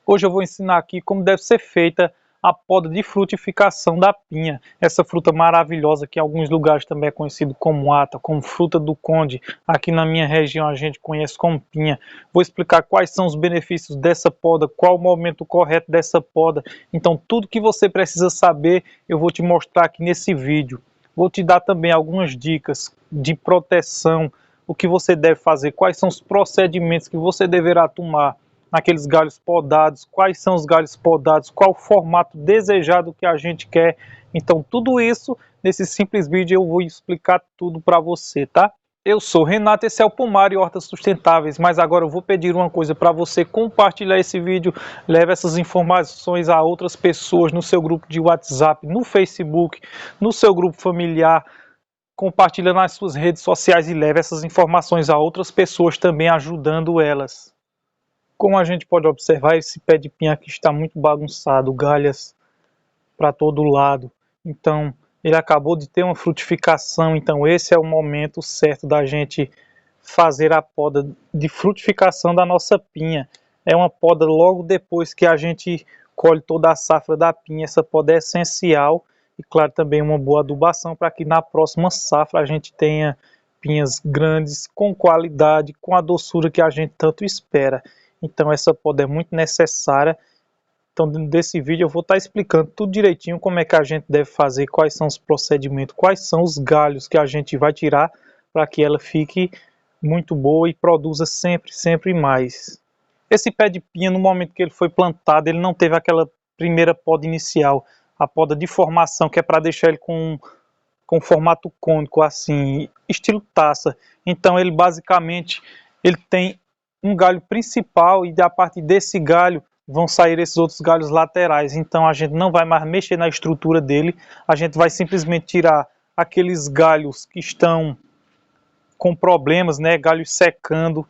Hoje eu vou ensinar aqui como deve ser feita a poda de frutificação da pinha. Essa fruta maravilhosa que em alguns lugares também é conhecido como ata, como fruta do conde. Aqui na minha região a gente conhece como pinha. Vou explicar quais são os benefícios dessa poda, qual o momento correto dessa poda. Então tudo que você precisa saber eu vou te mostrar aqui nesse vídeo. Vou te dar também algumas dicas de proteção, o que você deve fazer, quais são os procedimentos que você deverá tomar naqueles galhos podados, quais são os galhos podados, qual o formato desejado que a gente quer. Então tudo isso, nesse simples vídeo eu vou explicar tudo para você, tá? Eu sou Renato, esse é o Pomar e Hortas Sustentáveis, mas agora eu vou pedir uma coisa para você compartilhar esse vídeo, leve essas informações a outras pessoas no seu grupo de WhatsApp, no Facebook, no seu grupo familiar, compartilha nas suas redes sociais e leve essas informações a outras pessoas também, ajudando elas. Como a gente pode observar, esse pé de pinha aqui está muito bagunçado, galhas para todo lado. Então, ele acabou de ter uma frutificação, então esse é o momento certo da gente fazer a poda de frutificação da nossa pinha. É uma poda logo depois que a gente colhe toda a safra da pinha. Essa poda é essencial e, claro, também uma boa adubação para que na próxima safra a gente tenha pinhas grandes, com qualidade, com a doçura que a gente tanto espera. Então essa poda é muito necessária. Então desse vídeo eu vou estar explicando tudo direitinho como é que a gente deve fazer, quais são os procedimentos, quais são os galhos que a gente vai tirar para que ela fique muito boa e produza sempre mais. Esse pé de pinha, no momento que ele foi plantado, ele não teve aquela primeira poda inicial, a poda de formação, que é para deixar ele com formato cônico, assim, estilo taça. Então ele basicamente ele tem um galho principal e a partir desse galho vão sair esses outros galhos laterais. Então a gente não vai mais mexer na estrutura dele, a gente vai simplesmente tirar aqueles galhos que estão com problemas, né, galhos secando,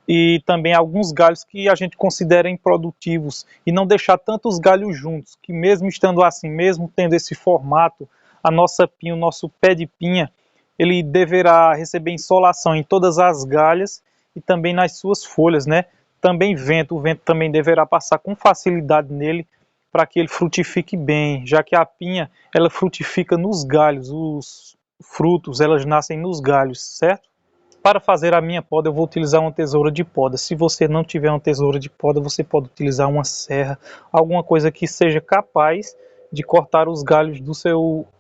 e também alguns galhos que a gente considera improdutivos, e não deixar tantos galhos juntos, que mesmo estando assim, mesmo tendo esse formato, a nossa pinha, o nosso pé de pinha, ele deverá receber insolação em todas as galhas e também nas suas folhas, né? Também vento, o vento também deverá passar com facilidade nele para que ele frutifique bem, já que a pinha, ela frutifica nos galhos, os frutos, elas nascem nos galhos, certo? Para fazer a minha poda, eu vou utilizar uma tesoura de poda. Se você não tiver uma tesoura de poda, você pode utilizar uma serra, alguma coisa que seja capaz de cortar os galhos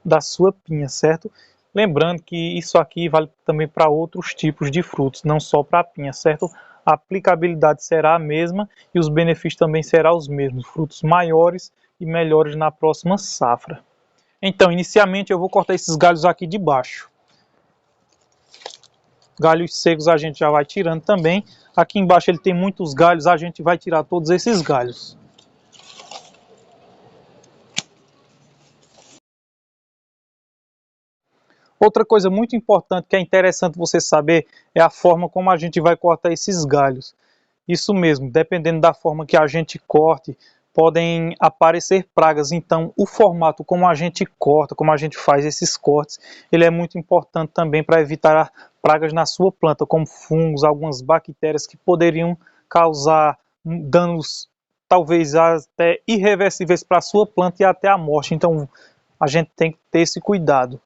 da sua pinha, certo? Lembrando que isso aqui vale também para outros tipos de frutos, não só para a pinha, certo? A aplicabilidade será a mesma e os benefícios também serão os mesmos, frutos maiores e melhores na próxima safra. Então, inicialmente eu vou cortar esses galhos aqui de baixo. Galhos secos a gente já vai tirando também. Aqui embaixo ele tem muitos galhos, a gente vai tirar todos esses galhos. Outra coisa muito importante que é interessante você saber é a forma como a gente vai cortar esses galhos. Isso mesmo, dependendo da forma que a gente corte, podem aparecer pragas. Então, o formato como a gente corta, como a gente faz esses cortes, ele é muito importante também para evitar pragas na sua planta, como fungos, algumas bactérias que poderiam causar danos talvez até irreversíveis para a sua planta e até a morte. Então, a gente tem que ter esse cuidado.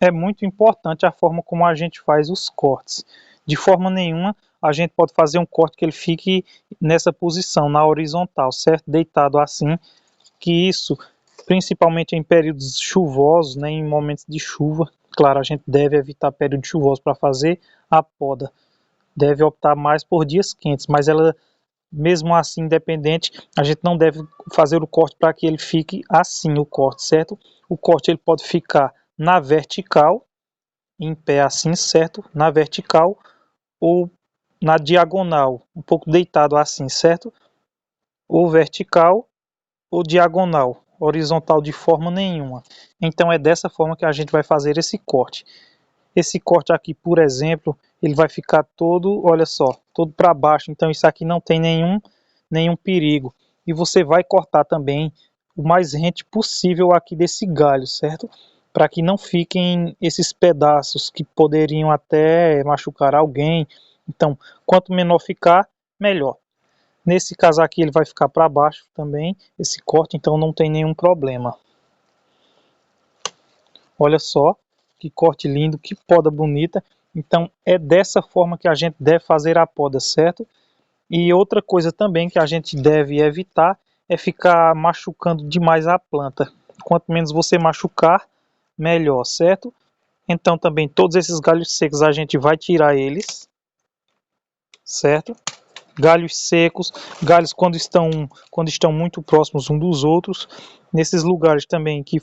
É muito importante a forma como a gente faz os cortes. De forma nenhuma, a gente pode fazer um corte que ele fique nessa posição, na horizontal, certo? Deitado assim, que isso, principalmente em períodos chuvosos, né, em momentos de chuva, claro, a gente deve evitar períodos chuvosos para fazer a poda. Deve optar mais por dias quentes, mas ela, mesmo assim, independente, a gente não deve fazer o corte para que ele fique assim, o corte, certo? O corte ele pode ficar na vertical, em pé assim, certo? Na vertical ou na diagonal, um pouco deitado assim, certo? Ou vertical ou diagonal, horizontal de forma nenhuma. Então é dessa forma que a gente vai fazer esse corte. Esse corte aqui, por exemplo, ele vai ficar todo, olha só, todo para baixo. Então isso aqui não tem nenhum perigo. E você vai cortar também o mais rente possível aqui desse galho, certo? Para que não fiquem esses pedaços que poderiam até machucar alguém. Então, quanto menor ficar, melhor. Nesse caso aqui ele vai ficar para baixo também, esse corte, então não tem nenhum problema. Olha só, que corte lindo, que poda bonita. Então é dessa forma que a gente deve fazer a poda, certo? E outra coisa também que a gente deve evitar é ficar machucando demais a planta. Quanto menos você machucar, melhor, certo? Então também todos esses galhos secos a gente vai tirar eles, certo? Galhos secos, galhos quando estão muito próximos uns dos outros, nesses lugares também que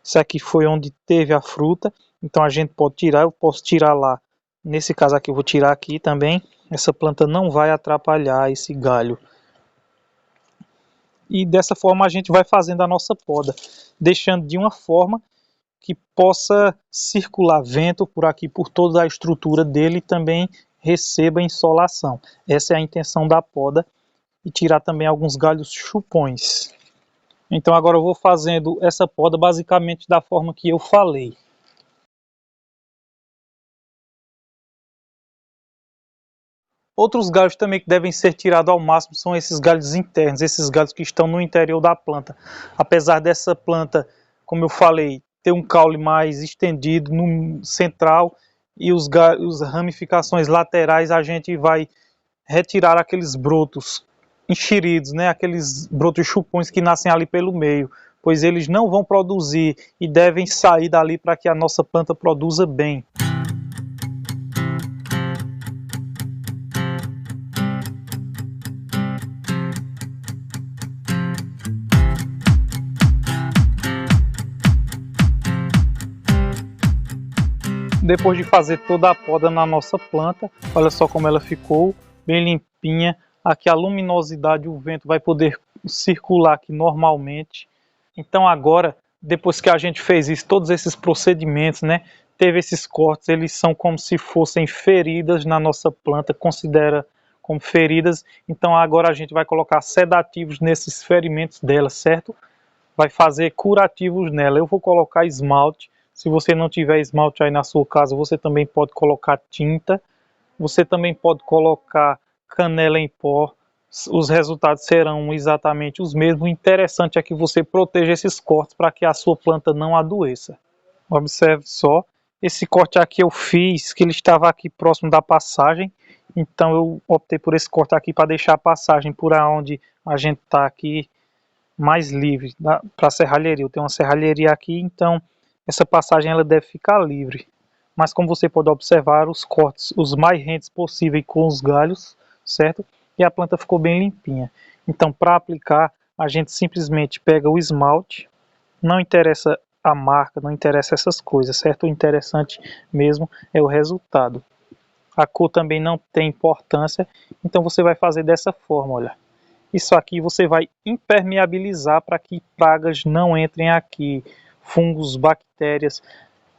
isso aqui foi onde teve a fruta, então a gente pode tirar, eu posso tirar lá, nesse caso aqui eu vou tirar aqui também, essa planta não vai atrapalhar esse galho. E dessa forma a gente vai fazendo a nossa poda, deixando de uma forma que possa circular vento por aqui, por toda a estrutura dele e também receba insolação. Essa é a intenção da poda e tirar também alguns galhos chupões. Então agora eu vou fazendo essa poda basicamente da forma que eu falei. Outros galhos também que devem ser tirados ao máximo são esses galhos internos, esses galhos que estão no interior da planta. Apesar dessa planta, como eu falei, ter um caule mais estendido no central e os ramificações laterais, a gente vai retirar aqueles brotos enxeridos, né? Aqueles brotos chupões que nascem ali pelo meio, pois eles não vão produzir e devem sair dali para que a nossa planta produza bem. Depois de fazer toda a poda na nossa planta, olha só como ela ficou, bem limpinha. Aqui a luminosidade, o vento vai poder circular aqui normalmente. Então agora, depois que a gente fez isso, todos esses procedimentos, né, teve esses cortes, eles são como se fossem feridas na nossa planta, considera como feridas. Então agora a gente vai colocar sedativos nesses ferimentos dela, certo? Vai fazer curativos nela. Eu vou colocar esmalte. Se você não tiver esmalte aí na sua casa, você também pode colocar tinta. Você também pode colocar canela em pó. Os resultados serão exatamente os mesmos. O interessante é que você proteja esses cortes para que a sua planta não adoeça. Observe só, esse corte aqui eu fiz, que ele estava aqui próximo da passagem. Então eu optei por esse corte aqui para deixar a passagem por onde a gente está aqui mais livre para a serralheria. Eu tenho uma serralheria aqui, então essa passagem ela deve ficar livre. Mas como você pode observar, os cortes os mais rentes possíveis com os galhos, certo? E a planta ficou bem limpinha. Então para aplicar, a gente simplesmente pega o esmalte, não interessa a marca, não interessa essas coisas, certo? O interessante mesmo é o resultado. A cor também não tem importância, então você vai fazer dessa forma, olha. Isso aqui você vai impermeabilizar para que pragas não entrem aqui, fungos, bactérias,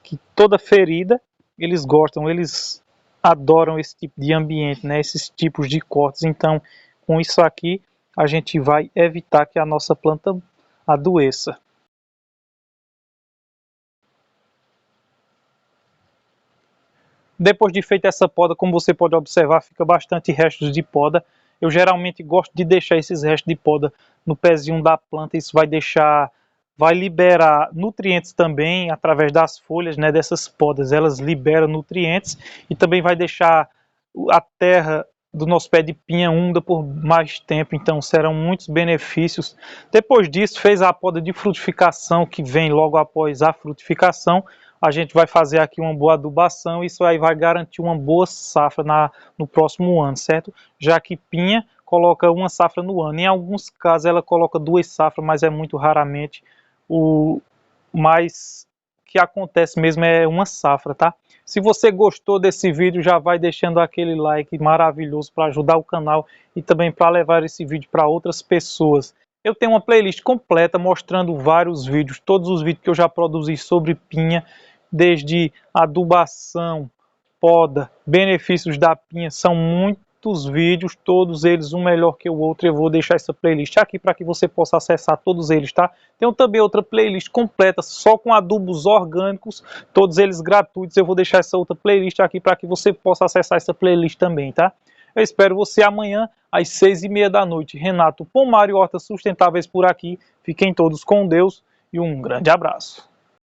que toda ferida eles gostam, eles adoram esse tipo de ambiente, né? Esses tipos de cortes. Então, com isso aqui, a gente vai evitar que a nossa planta adoeça. Depois de feita essa poda, como você pode observar, fica bastante restos de poda. Eu geralmente gosto de deixar esses restos de poda no pezinho da planta. Isso vai liberar nutrientes também através das folhas, né, dessas podas. Elas liberam nutrientes e também vai deixar a terra do nosso pé de pinha úmida por mais tempo. Então serão muitos benefícios. Depois disso, fez a poda de frutificação, que vem logo após a frutificação. A gente vai fazer aqui uma boa adubação, isso aí vai garantir uma boa safra no próximo ano, certo? Já que pinha coloca uma safra no ano. Em alguns casos ela coloca duas safras, mas é muito raramente. O mais que acontece mesmo é uma safra, tá? Se você gostou desse vídeo, já vai deixando aquele like maravilhoso para ajudar o canal e também para levar esse vídeo para outras pessoas. Eu tenho uma playlist completa mostrando vários vídeos, todos os vídeos que eu já produzi sobre pinha, desde adubação, poda, benefícios da pinha, são muitos vídeos, todos eles um melhor que o outro. Eu vou deixar essa playlist aqui para que você possa acessar todos eles, tá? Tenho também outra playlist completa só com adubos orgânicos, todos eles gratuitos. Eu vou deixar essa outra playlist aqui para que você possa acessar essa playlist também, tá? Eu espero você amanhã às 6h30 da noite. Renato Pomar e Hortas Sustentáveis por aqui. Fiquem todos com Deus e um grande abraço.